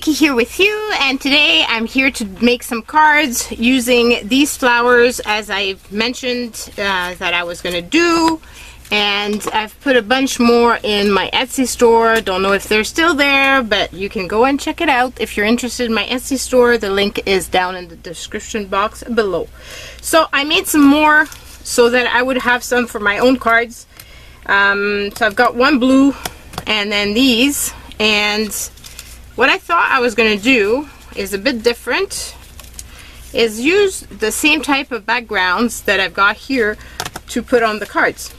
Vicky here with you, and today I'm here to make some cards using these flowers as I mentioned that I was going to do. And I've put a bunch more in my Etsy store. Don't know if they're still there, but you can go and check it out if you're interested in my Etsy store. The link is down in the description box below. So I made some more so that I would have some for my own cards. So I've got one blue and then these. And what I thought I was going to do is a bit different. Is use the same type of backgrounds that I've got here to put on the cards.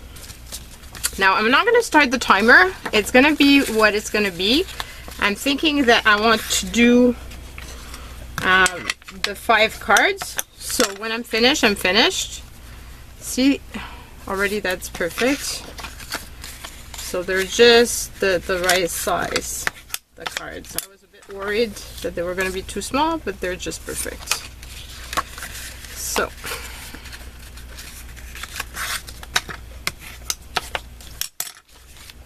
Now, I'm not going to start the timer. It's going to be what it's going to be. I'm thinking that I want to do the 5 cards. So when I'm finished, I'm finished. See, already that's perfect. So they're just the right size, the cards. I was a bit worried that they were going to be too small, but they're just perfect. So.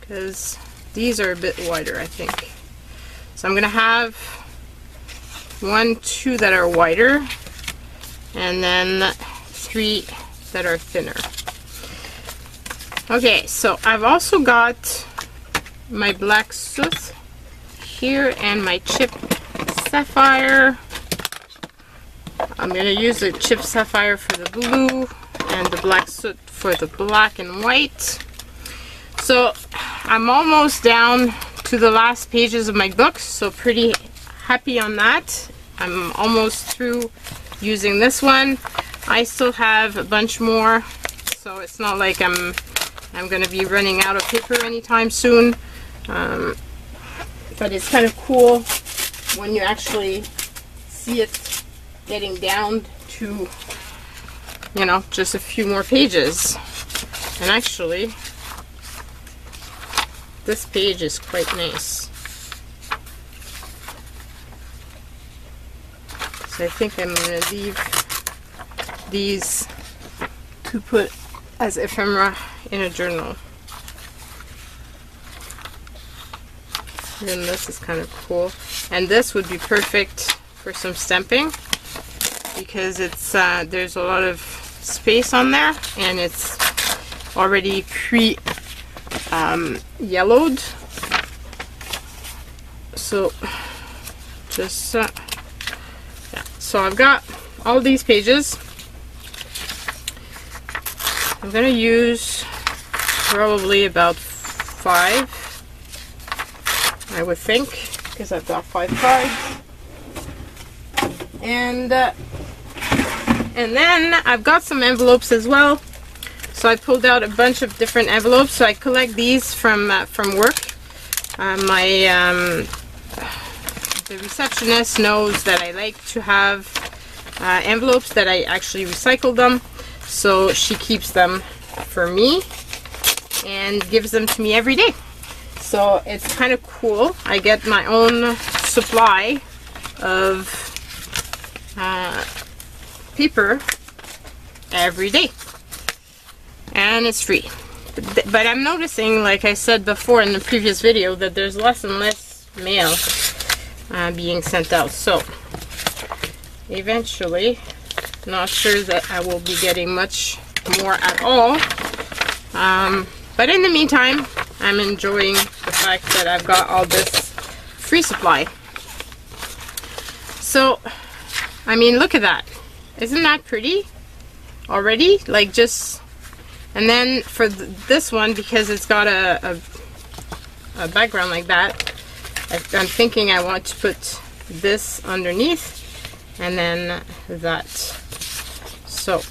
Because these are a bit wider, I think. So I'm going to have 1, 2 that are wider, and then 3 that are thinner. Okay, so I've also got my black soot here and my chip sapphire. I'm going to use the chip sapphire for the blue and the black soot for the black and white. So I'm almost down to the last pages of my book, so pretty happy on that. I'm almost through using this one. I still have a bunch more, so it's not like I'm going to be running out of paper anytime soon. But it's kind of cool when you actually see it getting down to, you know, just a few more pages. And actually, this page is quite nice. So I think I'm going to leave these to put as ephemera in a journal. And then this is kind of cool. And this would be perfect for some stamping because it's there's a lot of space on there and it's already yellowed, so just yeah. So I've got all these pages. I'm gonna use probably about 5, I would think, because I've got 5 cards, and then I've got some envelopes as well. So I pulled out a bunch of different envelopes. So I collect these from work. The receptionist knows that I like to have envelopes that I actually recycle them. So she keeps them for me and gives them to me every day. So it's kind of cool. I get my own supply of paper every day. And it's free. But I'm noticing, like I said before in the previous video, that there's less and less mail being sent out. So eventually, not sure that I will be getting much more at all. But in the meantime, I'm enjoying the fact that I've got all this free supply. So, I mean, look at that. Isn't that pretty already? Like, just... And then for this one, because it's got a background like that, I'm thinking I want to put this underneath and then that. So,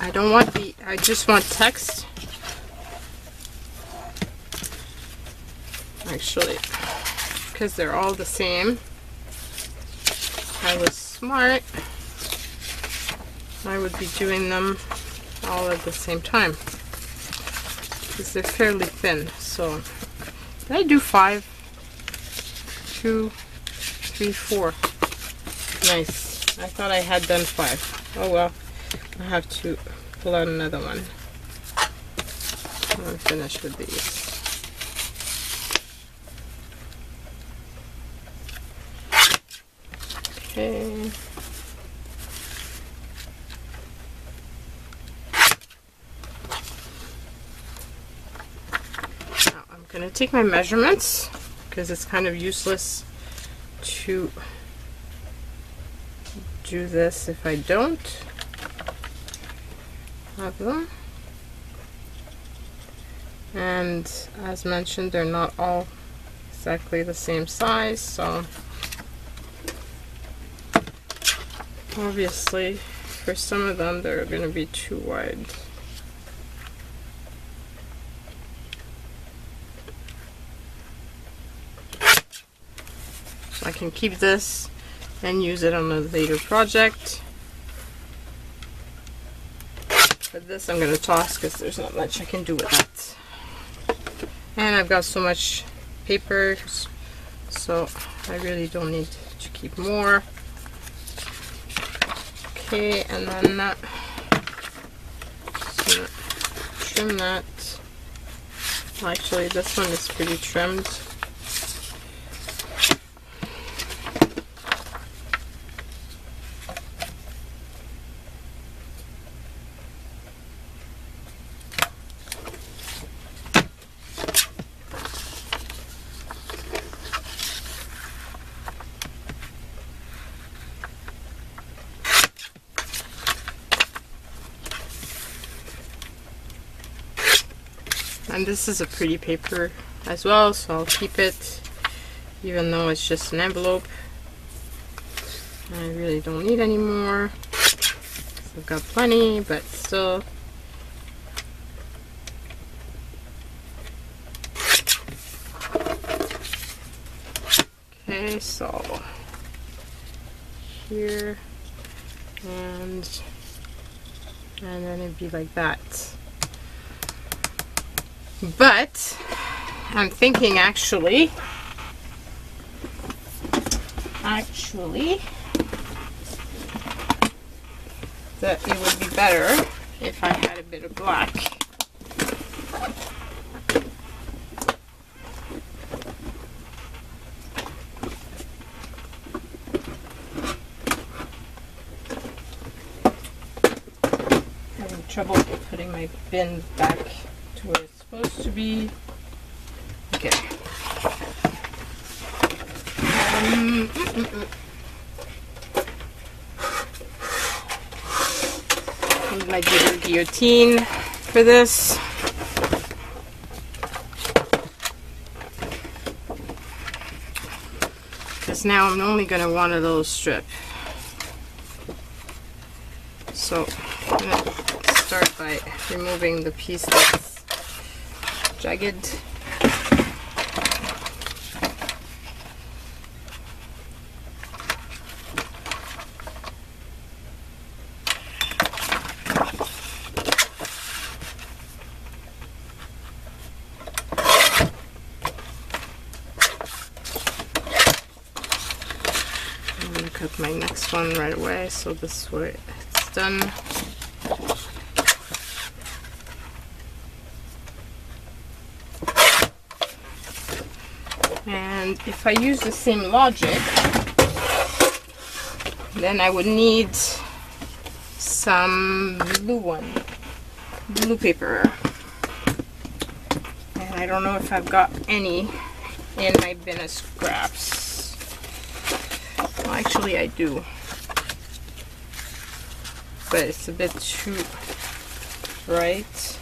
I don't want I just want text. Actually, because they're all the same. I was smart, I would be doing them all at the same time because they're fairly thin. So did I do 5? 2, 3, 4. Nice. I thought I had done 5. Oh well, I have to pull out another one. I'm finished with these. Okay. Now I'm going to take my measurements because it's kind of useless to do this if I don't have them. And as mentioned, they're not all exactly the same size, so obviously for some of them they're going to be too wide. So I can keep this and use it on a later project. But this I'm going to toss because there's not much I can do with that. And I've got so much paper, so I really don't need to keep more. Okay, and then trim that. Actually, this one is pretty trimmed. And this is a pretty paper as well, so I'll keep it, even though it's just an envelope. I really don't need any more. I've got plenty, but still. Okay, so here, and then it'd be like that. But I'm thinking actually that it would be better if I had a bit of black. Having trouble putting my bin back to where it's supposed to be. Okay. Use my guillotine for this. Because now I'm only going to want a little strip. So I'm going to start by removing the piece that's jagged. I'm going to cut my next one right away, so this way it's done. And if I use the same logic, then I would need some blue paper. And I don't know if I've got any in my bin of scraps. Well, actually I do. But it's a bit too bright.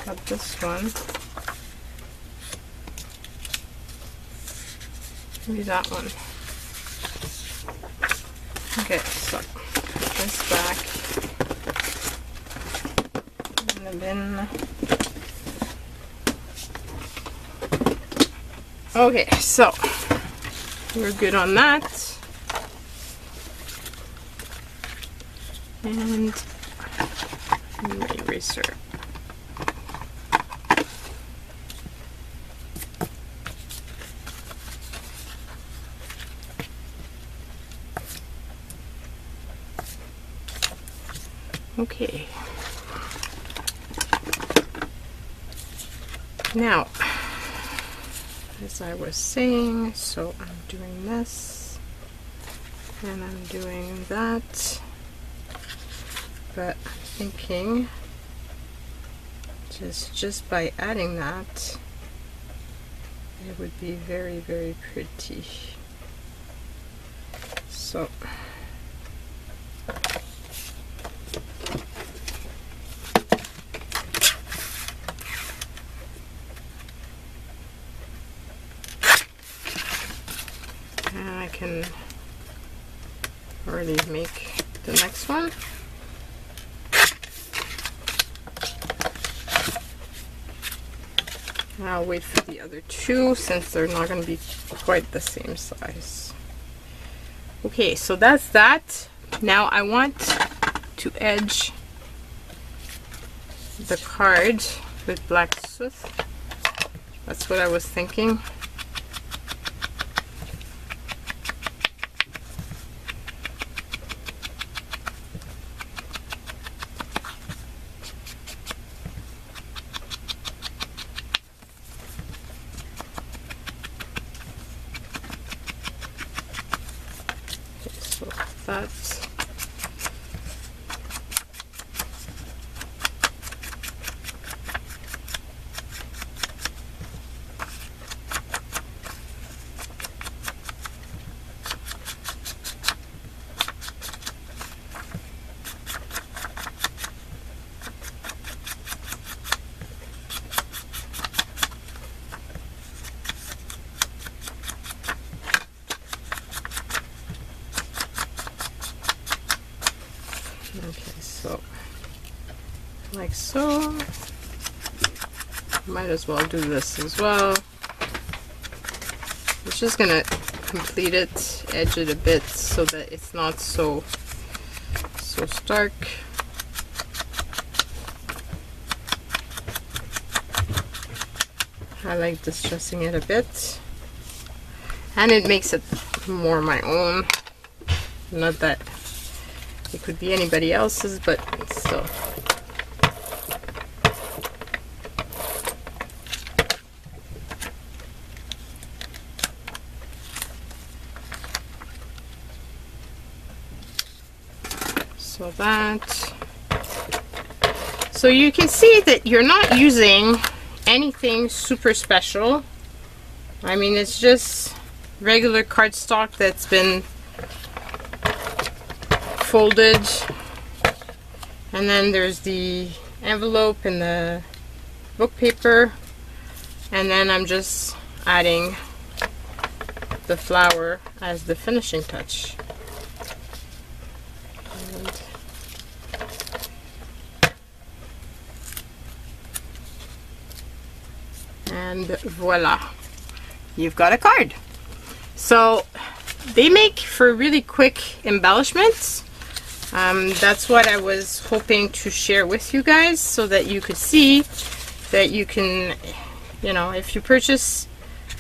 Got this one. Maybe that one. Okay, so put this back in the bin. Okay, so we're good on that. And my eraser. Okay. Now, as I was saying, so I'm doing this and I'm doing that, but I'm thinking just by adding that, it would be very, very pretty. So and I can already make the next one. I'll wait for the other two since they're not going to be quite the same size. Okay, so that's that. Now I want to edge the card with black soot. That's what I was thinking. That. Okay, so like so. Might as well do this as well. I'm just gonna complete it, edge it a bit so that it's not so stark. I like distressing it a bit, and it makes it more my own. Not that it could be anybody else's, but still. So that. So you can see that you're not using anything super special. I mean, it's just regular cardstock that's been folded, and then there's the envelope and the book paper, and then I'm just adding the flower as the finishing touch. And voila, you've got a card. So they make for really quick embellishments. That's what I was hoping to share with you guys, so that you could see that you can, you know, if you purchase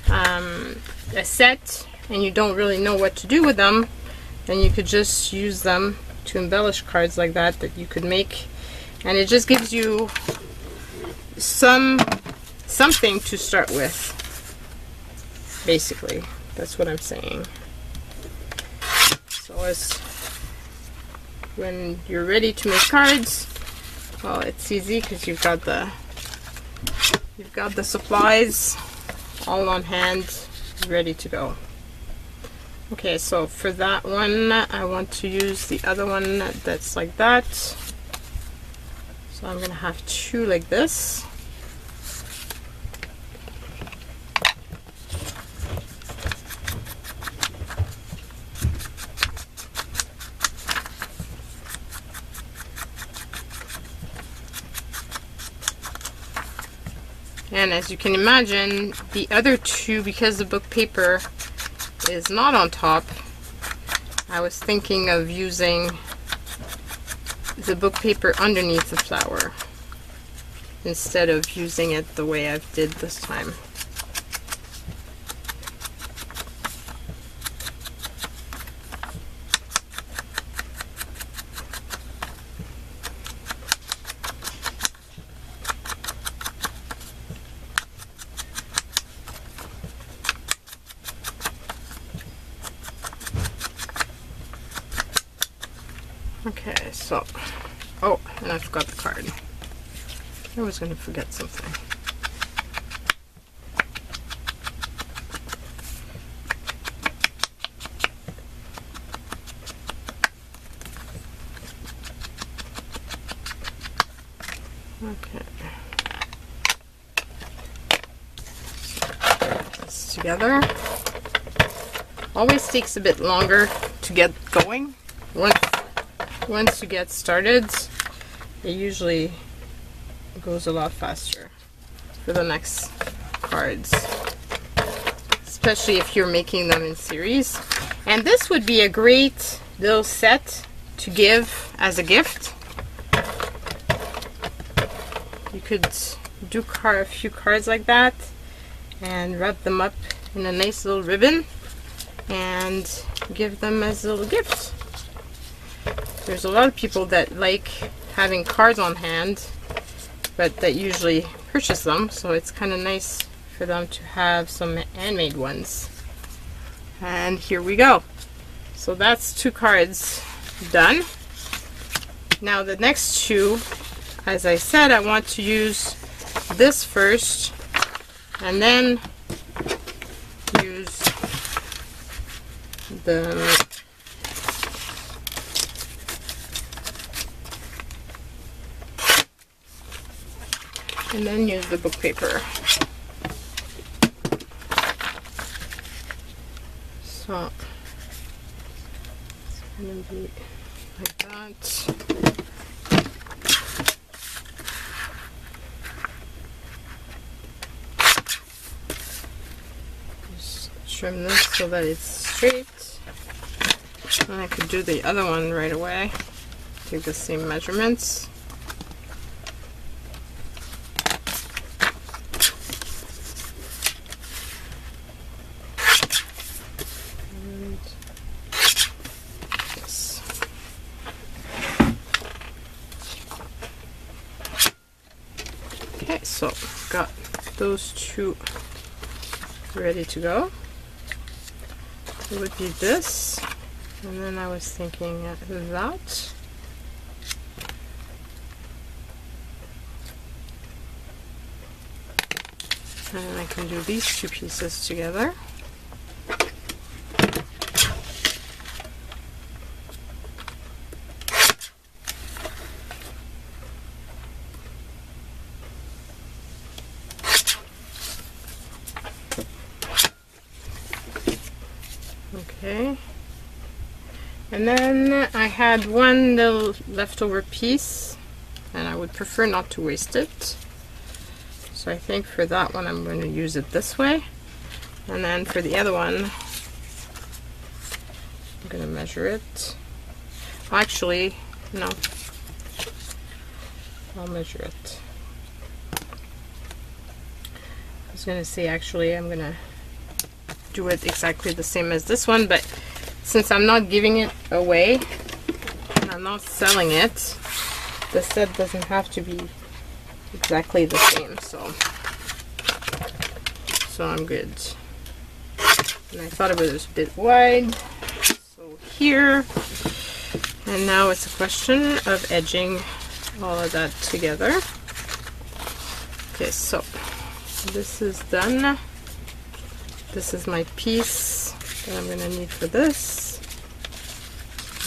a set and you don't really know what to do with them, then you could just use them to embellish cards like that you could make, and it just gives you something to start with. Basically, that's what I'm saying. So when you're ready to make cards, well, it's easy because you've got the supplies all on hand, ready to go. Okay, so for that one, I want to use the other one that's like that. So I'm gonna have two like this. And as you can imagine, the other two, because the book paper is not on top, I was thinking of using the book paper underneath the flower instead of using it the way I did this time. Okay, so, oh, and I forgot the card. I was going to forget something. Okay. Put this together. Always takes a bit longer to get going. Once you get started, it usually goes a lot faster for the next cards, especially if you're making them in series. And this would be a great little set to give as a gift. You could do a few cards like that and wrap them up in a nice little ribbon and give them as a little gift. There's a lot of people that like having cards on hand, but that usually purchase them, so it's kind of nice for them to have some handmade ones. And here we go. So that's 2 cards done. Now the next 2, as I said, I want to use this first and then use the book paper. So it's going to be like that. Just trim this so that it's straight. And I could do the other one right away. Take the same measurements. Okay, so got those 2 ready to go. It would be this, and then I was thinking that. And I can do these 2 pieces together. Okay, and then I had one little leftover piece and I would prefer not to waste it, so I think for that one I'm going to use it this way, and then for the other one I'm going to measure it. Actually, no, I'll measure it. I was going to say actually I'm going to do it exactly the same as this one, but since I'm not giving it away and I'm not selling it, the set doesn't have to be exactly the same, so I'm good. And I thought it was a bit wide, so here, and now it's a question of edging all of that together. Okay, so this is done. This is my piece that I'm going to need for this.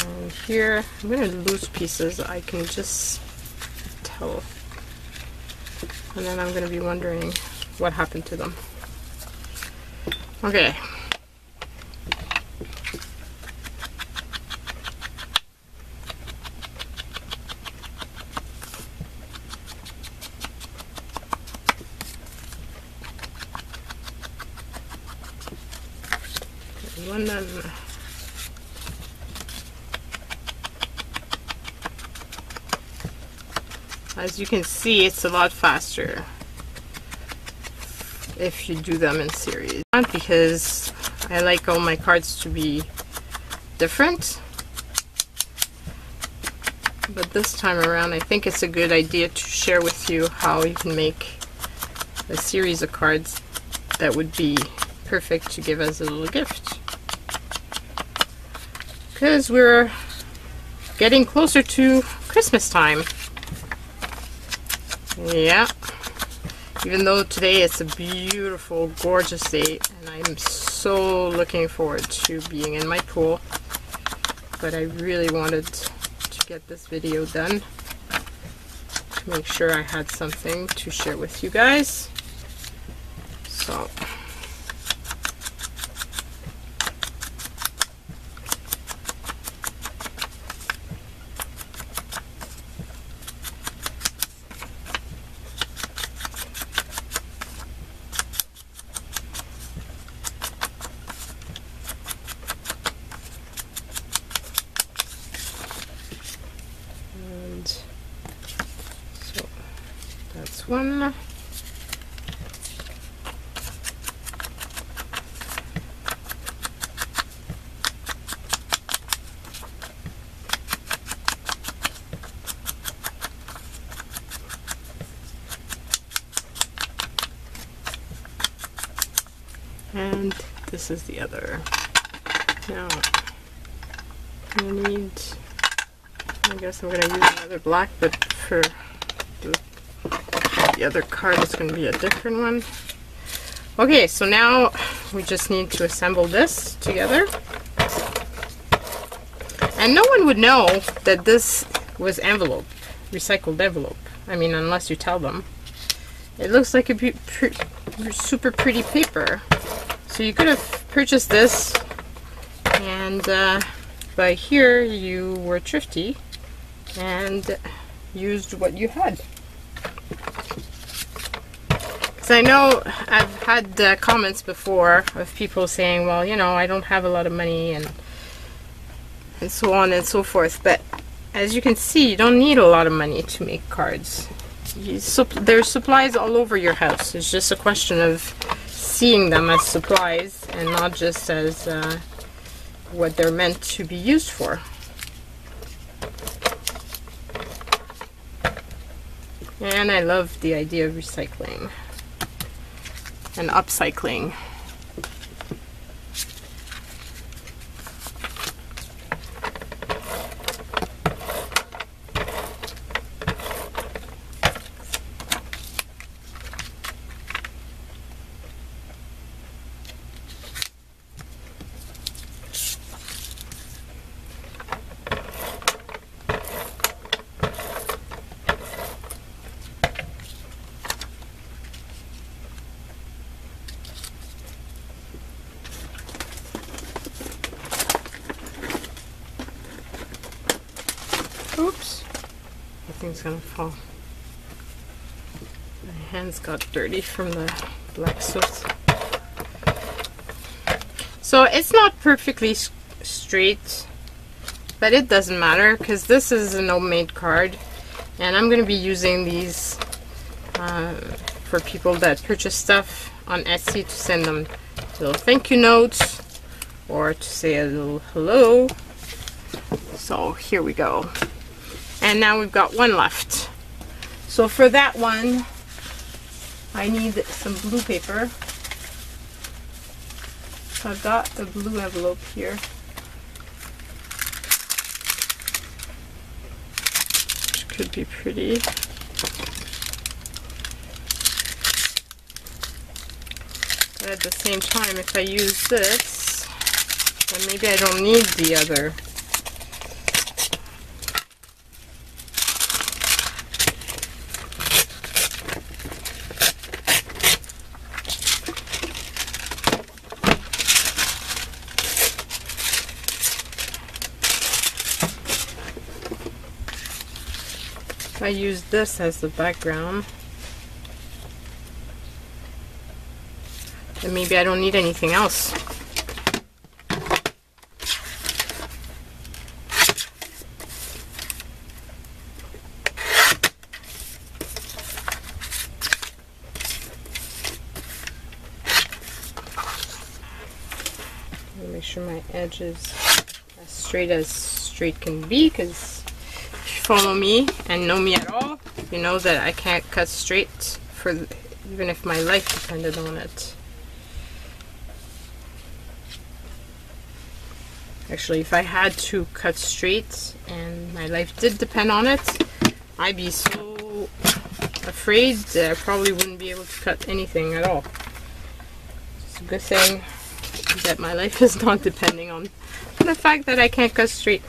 And here, I'm going to lose pieces. I can just tell. And then I'm going to be wondering what happened to them. Okay. One then. As you can see, it's a lot faster if you do them in series. Not because I like all my cards to be different, but this time around I think it's a good idea to share with you how you can make a series of cards that would be perfect to give as a little gift. Because we're getting closer to Christmas time. Yeah. Even though today it's a beautiful, gorgeous day, and I'm so looking forward to being in my pool. But I really wanted to get this video done to make sure I had something to share with you guys. So that's one. And this is the other. Now, I guess I'm going to use another black, but for the other card it's going to be a different one. Okay, so now we just need to assemble this together. And no one would know that this was envelope, recycled envelope. I mean, unless you tell them. It looks like a super pretty paper. So you could have purchased this, and by here you were thrifty and used what you had. Because I know I've had comments before of people saying, well, you know, I don't have a lot of money, and so on and so forth. But as you can see, you don't need a lot of money to make cards. There's supplies all over your house. It's just a question of seeing them as supplies and not just as what they're meant to be used for. And I love the idea of recycling and upcycling. Oops, that thing's gonna fall. My hands got dirty from the black soot. So it's not perfectly straight, but it doesn't matter because this is an homemade card, and I'm gonna be using these for people that purchase stuff on Etsy to send them little thank you notes or to say a little hello. So here we go. And now we've got one left. So for that one, I need some blue paper. So I've got the blue envelope here. Which could be pretty. But at the same time, if I use this, then maybe I don't need the other. I use this as the background, and maybe I don't need anything else. Make sure my edge is as straight can be, because follow me and know me at all, you know that I can't cut straight for even if my life depended on it. Actually, if I had to cut straight and my life did depend on it, I'd be so afraid that I probably wouldn't be able to cut anything at all. It's a good thing that my life is not depending on the fact that I can't cut straight.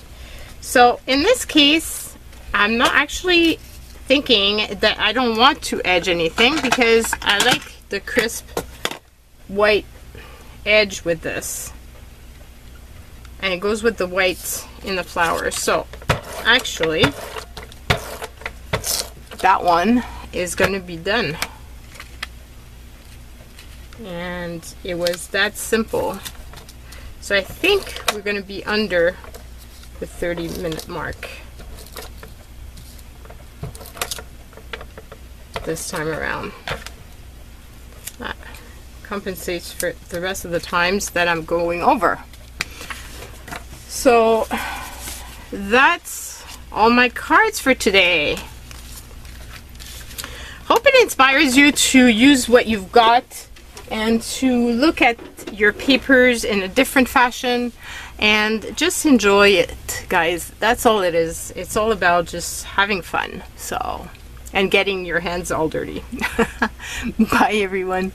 So in this case, I'm not actually thinking that I don't want to edge anything because I like the crisp white edge with this. And it goes with the white in the flowers. So actually, that one is going to be done. And it was that simple. So I think we're going to be under the 30-minute mark this time around. That compensates for the rest of the times that I'm going over. So that's all my cards for today. Hope it inspires you to use what you've got and to look at your papers in a different fashion and just enjoy it, guys. That's all it is. It's all about just having fun. So, and getting your hands all dirty. Bye, everyone.